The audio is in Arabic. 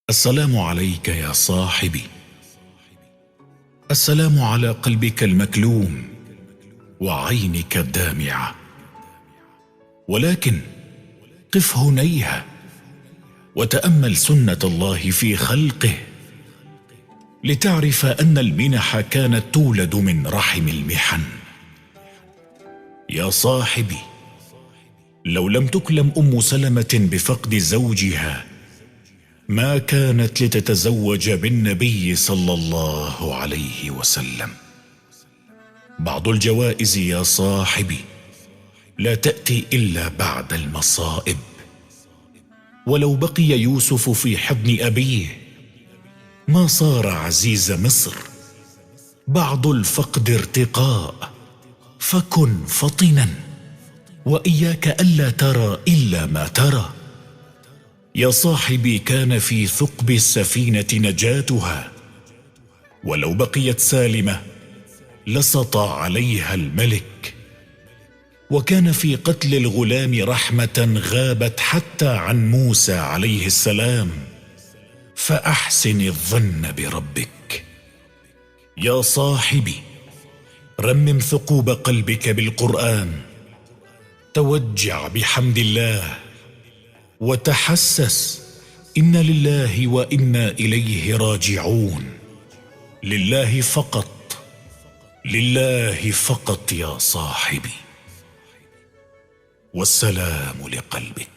السلام عليك يا صاحبي. السلام على قلبك المكلوم وعينك الدامعة. ولكن قف هنيهة وتأمل سنة الله في خلقه لتعرف أن المنح كانت تولد من رحم المحن. يا صاحبي، لو لم تكلم أم سلمة بفقد زوجها ما كانت لتتزوج بالنبي صلى الله عليه وسلم. بعض الجوائز يا صاحبي لا تأتي إلا بعد المصائب. ولو بقي يوسف في حضن أبيه ما صار عزيز مصر. بعض الفقد ارتقاء، فكن فطنا وإياك ألا ترى إلا ما ترى. يا صاحبي، كان في ثقب السفينة نجاتها، ولو بقيت سالمة لسطى عليها الملك. وكان في قتل الغلام رحمة غابت حتى عن موسى عليه السلام، فأحسن الظن بربك. يا صاحبي، رمم ثقوب قلبك بالقرآن، توجع بحمد الله وتحسس. إن لله وإنا إليه راجعون. لله فقط، لله فقط يا صاحبي. والسلام لقلبك.